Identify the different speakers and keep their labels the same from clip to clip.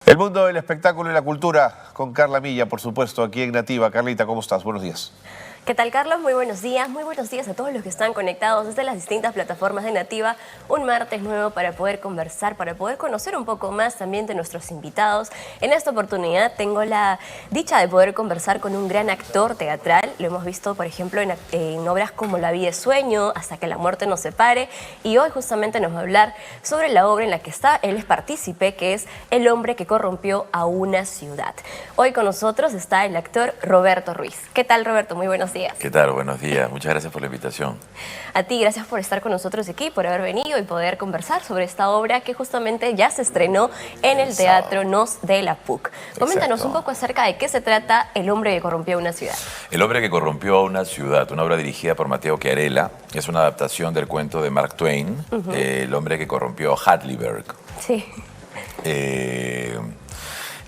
Speaker 1: El mundo del espectáculo y la cultura con Carla Milla, por supuesto, aquí en Nativa. Carlita, ¿cómo estás? Buenos días.
Speaker 2: ¿Qué tal, Carlos? Muy buenos días a todos los que están conectados desde las distintas plataformas de Nativa. Un martes nuevo para poder conversar, para poder conocer un poco más también de nuestros invitados. En esta oportunidad tengo la dicha de poder conversar con un gran actor teatral. Lo hemos visto, por ejemplo, en obras como La vida es sueño, Hasta que la muerte nos separe. Y hoy justamente nos va a hablar sobre la obra en la que él es partícipe, que es El hombre que corrompió a una ciudad. Hoy con nosotros está el actor Roberto Ruiz. ¿Qué tal, Roberto? Muy buenos días.
Speaker 3: ¿Qué tal? Buenos días. Muchas gracias por la invitación.
Speaker 2: A ti, gracias por estar con nosotros aquí, por haber venido y poder conversar sobre esta obra que justamente ya se estrenó en el Teatro Nos de la PUC. Coméntanos un poco acerca de qué se trata El hombre que corrompió a una ciudad.
Speaker 3: El hombre que corrompió a una ciudad, una obra dirigida por Mateo Chiarella, es una adaptación del cuento de Mark Twain, El hombre que corrompió a Hadleyburg.
Speaker 2: Sí.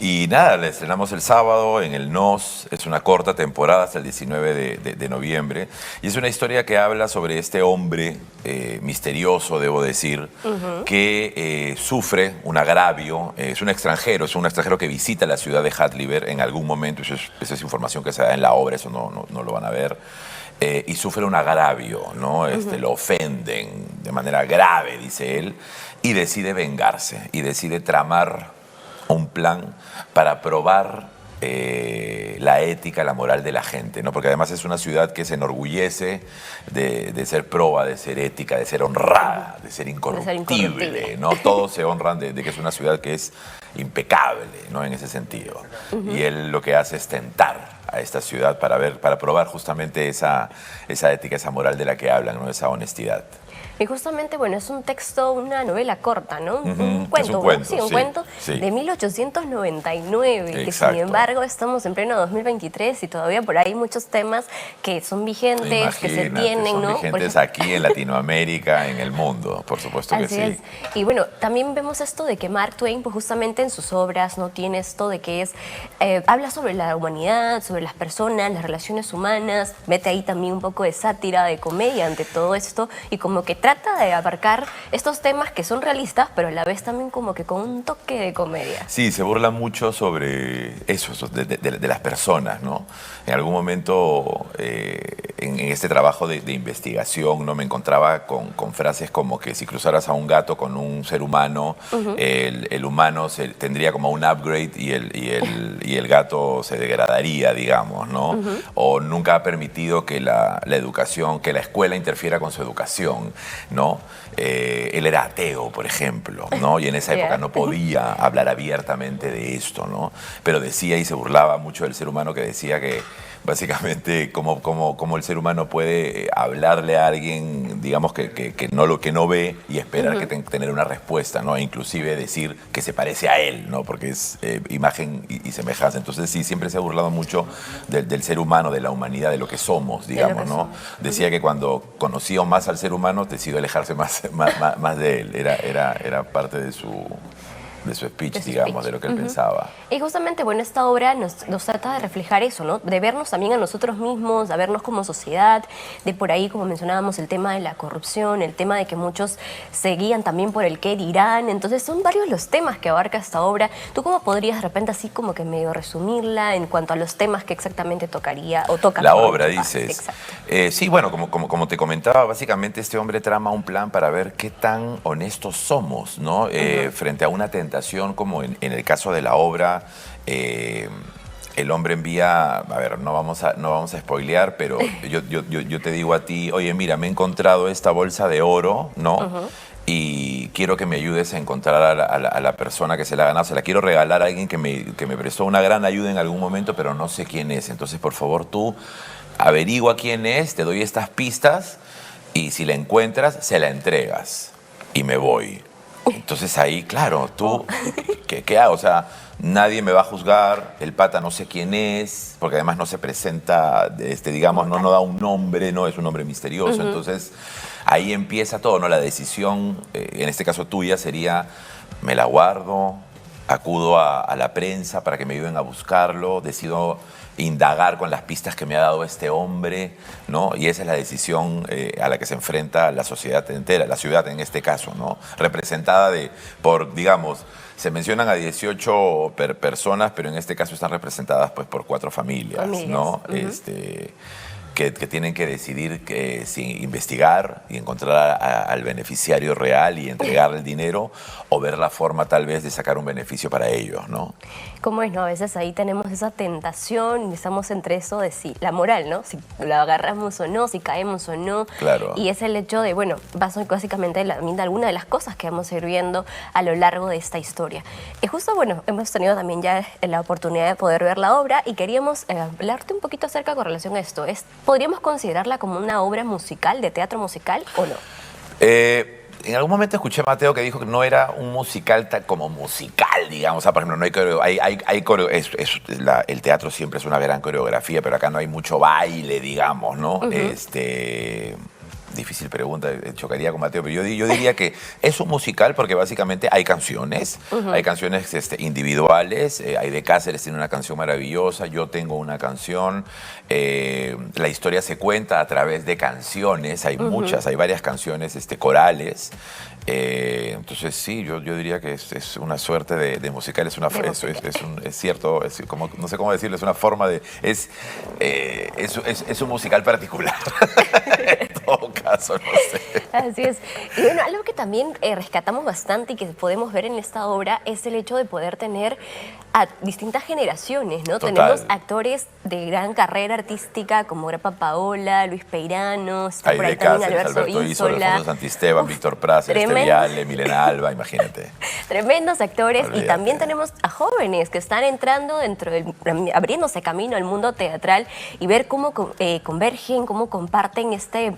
Speaker 3: Y nada, la estrenamos el sábado en el NOS, es una corta temporada hasta el 19 de noviembre, y es una historia que habla sobre este hombre misterioso, debo decir, que sufre un agravio, es un extranjero que visita la ciudad de Hadleyburg en algún momento, esa es información que se da en la obra, eso no lo van a ver, y sufre un agravio, ¿no? Lo ofenden de manera grave, dice él, y decide vengarse, y decide tramar un plan para probar la ética, la moral de la gente, ¿no? Porque además es una ciudad que se enorgullece de ser proba, de ser ética, de ser honrada, de ser incorruptible, ¿no? Todos se honran de que es una ciudad que es impecable, ¿no? En ese sentido. Y él lo que hace es tentar a esta ciudad para probar justamente esa ética, esa moral de la que hablan, ¿no? Esa honestidad.
Speaker 2: Y justamente, bueno, es un texto, una novela corta, ¿no? Un cuento,
Speaker 3: es un cuento,
Speaker 2: sí, un cuento de 1899, que sin embargo estamos en pleno 2023 y todavía por ahí muchos temas que son vigentes, que se tienen,
Speaker 3: son
Speaker 2: ¿no?
Speaker 3: vigentes aquí en Latinoamérica, en el mundo, por supuesto que sí.
Speaker 2: Así es. Y bueno, también vemos esto de que Mark Twain, pues justamente en sus obras, ¿no? Tiene esto de que habla sobre la humanidad, sobre las personas, las relaciones humanas, mete ahí también un poco de sátira, de comedia ante todo esto, y como que trata de abarcar estos temas que son realistas, pero a la vez también como que con un toque de comedia.
Speaker 3: Sí, se burla mucho sobre eso, de las personas, ¿no? En algún momento, en este trabajo de investigación, ¿no? Me encontraba con frases como que si cruzaras a un gato con un ser humano, el humano tendría como un upgrade y el gato se degradaría, digamos, ¿no? O nunca ha permitido que la educación, que la escuela interfiera con su educación, ¿no? Él era ateo, por ejemplo, ¿no? Y en esa época no podía hablar abiertamente de esto, ¿no? Pero decía y se burlaba mucho del ser humano, que decía que básicamente cómo el ser humano puede hablarle a alguien, digamos, que no ve y esperar que tener una respuesta, ¿no? E inclusive decir que se parece a él, ¿no? Porque es imagen y semejanza. Entonces sí, siempre se ha burlado mucho del ser humano, de la humanidad, de lo que somos, digamos, ¿no? Decía que cuando conocía más al ser humano, decidió alejarse más de él. Era parte de su speech, digamos, de lo que él pensaba.
Speaker 2: Y justamente, bueno, esta obra nos trata de reflejar eso, ¿no? De vernos también a nosotros mismos, de vernos como sociedad, de por ahí, como mencionábamos, el tema de la corrupción, el tema de que muchos se guían también por el qué dirán. Entonces, son varios los temas que abarca esta obra. ¿Tú cómo podrías de repente así como que medio resumirla en cuanto a los temas que exactamente tocaría o toca?
Speaker 3: La obra, dices. Sí, bueno, como te comentaba, básicamente este hombre trama un plan para ver qué tan honestos somos, ¿no? Frente a una tentación, como en el caso de la obra, el hombre envía, a ver, no vamos a spoilear, pero yo te digo a ti, oye, mira, me he encontrado esta bolsa de oro, ¿no? Y quiero que me ayudes a encontrar a la persona que se la ha ganado. Se la quiero regalar a alguien que me prestó una gran ayuda en algún momento, pero no sé quién es. Entonces, por favor, tú averigua quién es, te doy estas pistas y si la encuentras, se la entregas y me voy. Entonces ahí, claro, tú, ¿qué hago? O sea, nadie me va a juzgar, el pata no sé quién es, porque además no se presenta, digamos, no da un nombre, no es un nombre misterioso. Entonces ahí empieza todo, ¿no? La decisión, en este caso tuya, sería, me la guardo, acudo a la prensa para que me ayuden a buscarlo, decido indagar con las pistas que me ha dado este hombre, ¿no? Y esa es la decisión a la que se enfrenta la sociedad entera, la ciudad en este caso, ¿no? Representada por, digamos, se mencionan a 18 personas, pero en este caso están representadas pues por 4 familias, ¿no? Que tienen que decidir si investigar y encontrar al beneficiario real y entregarle el dinero, o ver la forma tal vez de sacar un beneficio para ellos, ¿no?
Speaker 2: ¿Cómo es, no? A veces ahí tenemos esa tentación y estamos entre eso de si la moral, ¿no? Si la agarramos o no, si caemos o no.
Speaker 3: Claro.
Speaker 2: Y es el hecho de, bueno, básicamente alguna de las cosas que vamos a ir viendo a lo largo de esta historia. Y justo, bueno, hemos tenido también ya la oportunidad de poder ver la obra y queríamos hablarte un poquito acerca con relación a esto. ¿Podríamos considerarla como una obra musical, de teatro musical o no?
Speaker 3: En algún momento escuché a Mateo que dijo que no era un musical como musical, digamos. O sea, por ejemplo, no el teatro siempre es una gran coreografía, pero acá no hay mucho baile, digamos, ¿no? Difícil pregunta, chocaría con Mateo, pero yo diría que es un musical porque básicamente hay canciones, hay canciones individuales, Aide Cáceres tiene una canción maravillosa, yo tengo una canción, la historia se cuenta a través de canciones, hay muchas, hay varias canciones corales. Entonces sí, yo diría que es una suerte de musical, es cierto, no sé cómo decirlo, es una forma de... Es un musical particular, en todo caso, no sé.
Speaker 2: Así es. Y bueno, algo que también rescatamos bastante y que podemos ver en esta obra es el hecho de poder tener a distintas generaciones, ¿no?
Speaker 3: Total.
Speaker 2: Tenemos actores de gran carrera artística como Grapa Paola, Luis Peirano, está por ahí también Alberto Isola,
Speaker 3: Alfonso Santisteban, Víctor Prazer, Viale, Milena Alba, imagínate.
Speaker 2: Tremendos actores.
Speaker 3: Olvídate.
Speaker 2: Y también tenemos a jóvenes que están entrando abriéndose camino al mundo teatral y ver cómo convergen, cómo comparten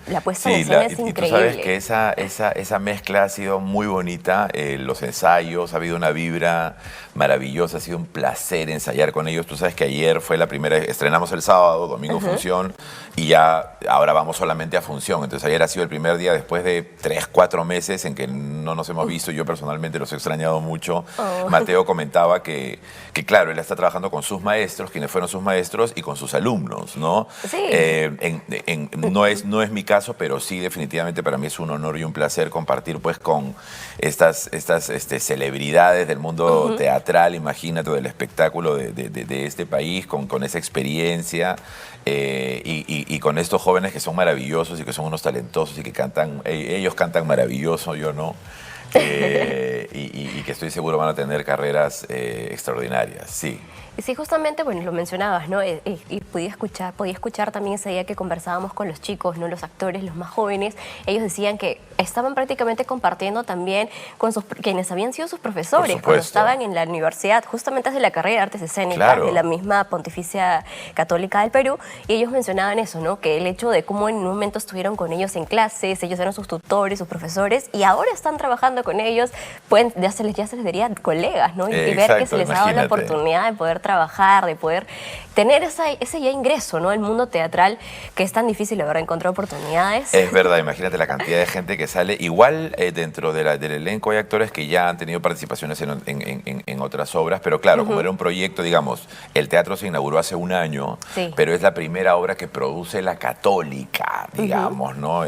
Speaker 2: la puesta en escena es increíble.
Speaker 3: Y tú sabes que esa mezcla ha sido muy bonita, los ensayos, ha habido una vibra maravillosa, ha sido un placer ensayar con ellos. Tú sabes que ayer fue la primera, estrenamos el sábado, domingo función, y ya ahora vamos solamente a función. Entonces ayer ha sido el primer día después de 3, 4 meses en que no nos hemos visto. Yo personalmente los he extrañado mucho. Mateo comentaba que claro, él está trabajando con sus maestros, quienes fueron sus maestros, y con sus alumnos, ¿no?
Speaker 2: Sí.
Speaker 3: No es mi caso, pero sí, definitivamente para mí es un honor y un placer compartir pues con estas celebridades del mundo teatral, imagínate, del espectáculo de este país, con esa experiencia y con estos jóvenes que son maravillosos y que son unos talentosos y que cantan, ellos cantan maravilloso, yo no. Y que estoy seguro van a tener carreras extraordinarias, sí.
Speaker 2: Sí, justamente, bueno, lo mencionabas, ¿no? Y podía escuchar también ese día que conversábamos con los chicos, ¿no? Los actores, los más jóvenes, ellos decían que estaban prácticamente compartiendo también con quienes habían sido sus profesores cuando estaban en la universidad, justamente desde la carrera de Artes Escénicas,
Speaker 3: claro,
Speaker 2: de la misma Pontificia Católica del Perú, y ellos mencionaban eso, ¿no? Que el hecho de cómo en un momento estuvieron con ellos en clases, ellos eran sus tutores, sus profesores, y ahora están trabajando con ellos, ya se les diría colegas, ¿no? Y ver que se les ha dado la oportunidad de poder trabajar, de poder tener ese ya ingreso, ¿no? El mundo teatral, que es tan difícil, la verdad, encontrar oportunidades.
Speaker 3: Es verdad, imagínate la cantidad de gente que sale. Igual dentro del elenco hay actores que ya han tenido participaciones en otras obras, pero claro, como era un proyecto, digamos, el teatro se inauguró hace un año, pero es la primera obra que produce la Católica, digamos, ¿no?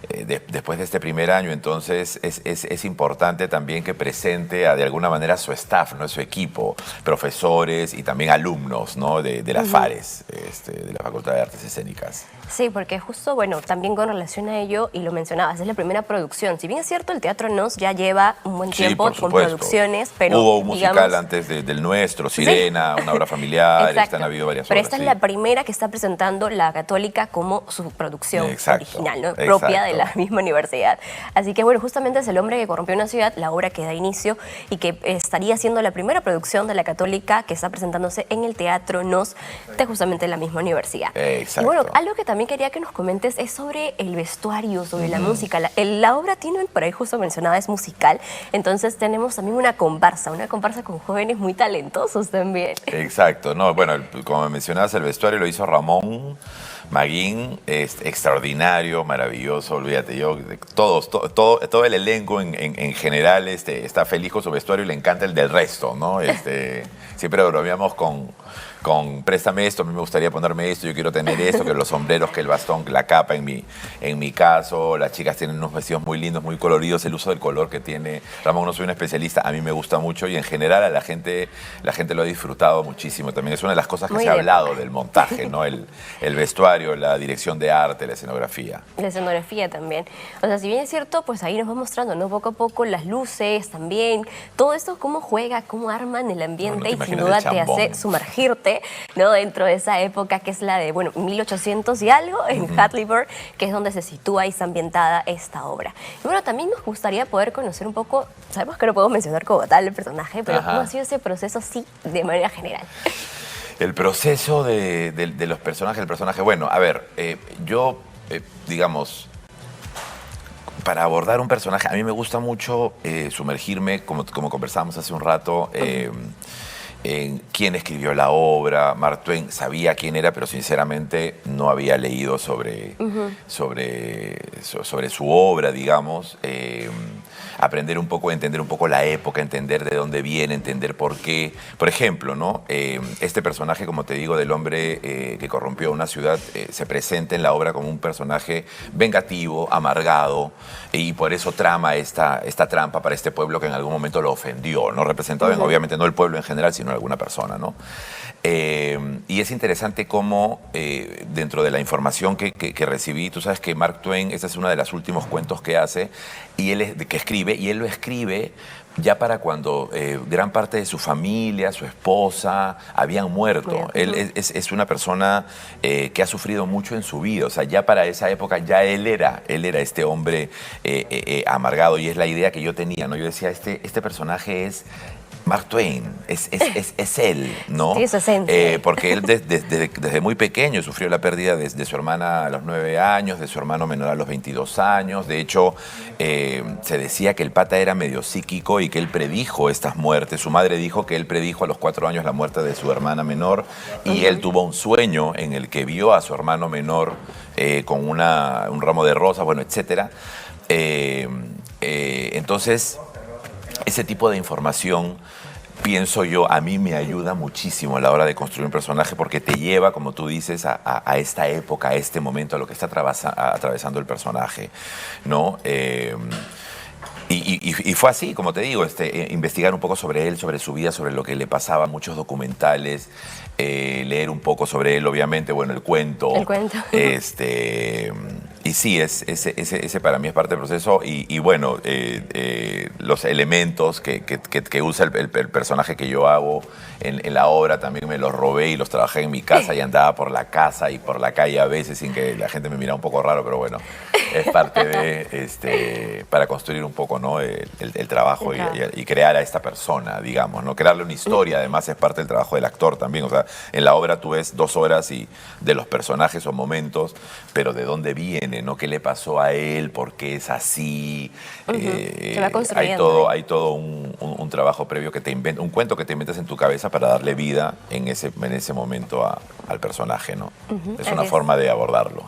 Speaker 3: Después de este primer año, entonces es importante también que presente de alguna manera a su staff, ¿no? A su equipo, profesores y también alumnos, ¿no? de las FARES, de la Facultad de Artes Escénicas.
Speaker 2: Sí, porque justo, bueno, también con relación a ello, y lo mencionabas, es la primera producción. Si bien es cierto, el Teatro Nos ya lleva un buen tiempo con producciones, pero
Speaker 3: hubo un musical antes del nuestro, Sirena, una obra familiar, han habido varias
Speaker 2: pero
Speaker 3: obras.
Speaker 2: Esta es la primera que está presentando la Católica como su producción original, ¿no? Propia de la misma universidad. Así que, bueno, justamente es El hombre que corrompió una ciudad, la obra que da inicio y que estaría siendo la primera producción de la Católica que está presentándose en el Teatro Nos de justamente la misma universidad.
Speaker 3: Exacto.
Speaker 2: Y bueno, algo que también quería que nos comentes es sobre el vestuario, sobre la música. música. La obra tiene, por ahí justo mencionaba, es musical. Entonces tenemos también una comparsa con jóvenes muy talentosos también.
Speaker 3: Exacto, no, bueno, como mencionabas, el vestuario lo hizo Ramón Maguín, es extraordinario, maravilloso, olvídate, todo el elenco en general está feliz con su vestuario y le encanta el del resto, ¿no? Siempre bromeamos con préstame esto, a mí me gustaría ponerme esto, yo quiero tener esto, que los sombreros, que el bastón, que la capa en mi caso, las chicas tienen unos vestidos muy lindos, muy coloridos, el uso del color que tiene Ramón, no soy un especialista, a mí me gusta mucho y en general a la gente lo ha disfrutado muchísimo, también es una de las cosas que se ha hablado del montaje, ¿no? El vestuario, la dirección de arte, la escenografía.
Speaker 2: La escenografía también. O sea, si bien es cierto, pues ahí nos va mostrando, ¿no? Poco a poco las luces también, todo esto, cómo juega, cómo arman el ambiente y sin duda te hace sumergirte, ¿no? Dentro de esa época que es la de, 1800 y algo, en Hadleyburg, que es donde se sitúa y está ambientada esta obra. Y bueno, también nos gustaría poder conocer un poco, sabemos que no podemos mencionar como tal el personaje, pero cómo ha sido ese proceso así de manera general.
Speaker 3: El proceso de los personajes, bueno, a ver, digamos, para abordar un personaje, a mí me gusta mucho sumergirme, como conversábamos hace un rato, en quién escribió la obra. Mark Twain sabía quién era, pero sinceramente no había leído sobre su obra, digamos. Aprender un poco, entender un poco la época, entender de dónde viene, entender por qué. Por ejemplo, ¿no? Este personaje, como te digo, del hombre que corrompió una ciudad, se presenta en la obra como un personaje vengativo, amargado, y por eso trama esta trampa para este pueblo que en algún momento lo ofendió, ¿no? Representado en, obviamente, no el pueblo en general, sino alguna persona, ¿no? Y es interesante cómo dentro de la información que recibí, tú sabes que Mark Twain, este es uno de los últimos cuentos que hace, y que escribe, y él lo escribe ya para cuando gran parte de su familia, su esposa, habían muerto. Él es una persona que ha sufrido mucho en su vida. O sea, ya para esa época ya él era este hombre amargado. Y es la idea que yo tenía, ¿no? Yo decía, este personaje es Mark Twain, es él, ¿no?
Speaker 2: Sí, su esencia.
Speaker 3: Porque él desde muy pequeño sufrió la pérdida de su hermana a los 9 años, de su hermano menor a los 22 años. De hecho, se decía que el pata era medio psíquico y que él predijo estas muertes. Su madre dijo que él predijo a los 4 años la muerte de su hermana menor y él tuvo un sueño en el que vio a su hermano menor con un ramo de rosas, bueno, etcétera. Entonces, ese tipo de información, pienso yo, a mí me ayuda muchísimo a la hora de construir un personaje porque te lleva, como tú dices, a esta época, a este momento, a lo que está atravesando el personaje, ¿no? Y fue así, como te digo, investigar un poco sobre él, sobre su vida, sobre lo que le pasaba, muchos documentales, leer un poco sobre él, obviamente, bueno, el cuento.
Speaker 2: El cuento.
Speaker 3: Y sí, ese para mí es parte del proceso y bueno, los elementos que usa el personaje que yo hago en la obra también me los robé y los trabajé en mi casa y andaba por la casa y por la calle a veces sin que la gente me mirara un poco raro, pero bueno, es parte de, para construir un poco, ¿no? el trabajo y crear a esta persona, digamos, ¿no? Crearle una historia, además es parte del trabajo del actor también, o sea, en la obra tú ves 2 horas y de los personajes o momentos, pero de dónde viene, ¿no? ¿Qué le pasó a él? ¿Por qué es así?
Speaker 2: Se va construyendo.
Speaker 3: Hay todo un trabajo previo que te inventa, un cuento que te inventas en tu cabeza para darle vida en ese momento al personaje, ¿no? Es una forma de abordarlo,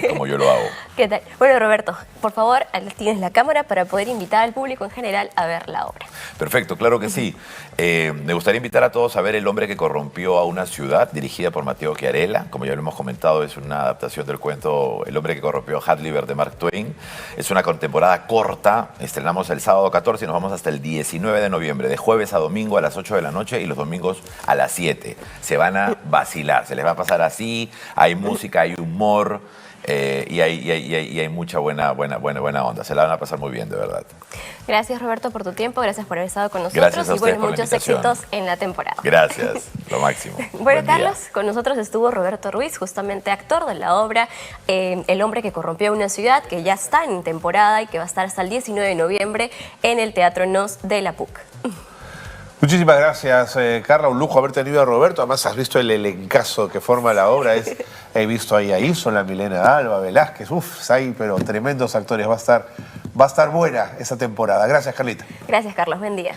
Speaker 3: como yo lo hago.
Speaker 2: ¿Qué tal? Bueno, Roberto, por favor, tienes la cámara para poder invitar al público en general a ver la obra.
Speaker 3: Perfecto, claro que sí. Me gustaría invitar a todos a ver El hombre que corrompió a una ciudad, dirigida por Mateo Chiarella. Como ya lo hemos comentado, es una adaptación del cuento El hombre que corrompió a Hadleyburg de Mark Twain. Es una temporada corta. Estrenamos el sábado 14 y nos vamos hasta el 19 de noviembre, de jueves a domingo a las 8 de la noche y los domingos a las 7. Se van a vacilar, se les va a pasar así. Hay música, hay humor y hay mucha buena onda. Se la van a pasar muy bien, de verdad.
Speaker 2: Gracias, Roberto, por tu tiempo. Gracias por haber estado con nosotros.
Speaker 3: Gracias a ustedes
Speaker 2: y bueno,
Speaker 3: por la
Speaker 2: muchos
Speaker 3: invitación.
Speaker 2: éxitos en la temporada.
Speaker 3: Gracias, lo máximo.
Speaker 2: Bueno,
Speaker 3: Buen día.
Speaker 2: Carlos, con nosotros estuvo Roberto Ruiz, justamente actor de la obra El hombre que corrompió una ciudad, que ya está en temporada y que va a estar hasta el 19 de noviembre en el Teatro Nos de la PUC.
Speaker 1: Muchísimas gracias, Carla. Un lujo haber tenido a Roberto. Además, has visto el elencazo que forma la obra. Es He visto ahí a Isola, Milena Alba, Velázquez, hay pero tremendos actores. Va a estar buena esa temporada. Gracias, Carlita.
Speaker 2: Gracias, Carlos. Buen día.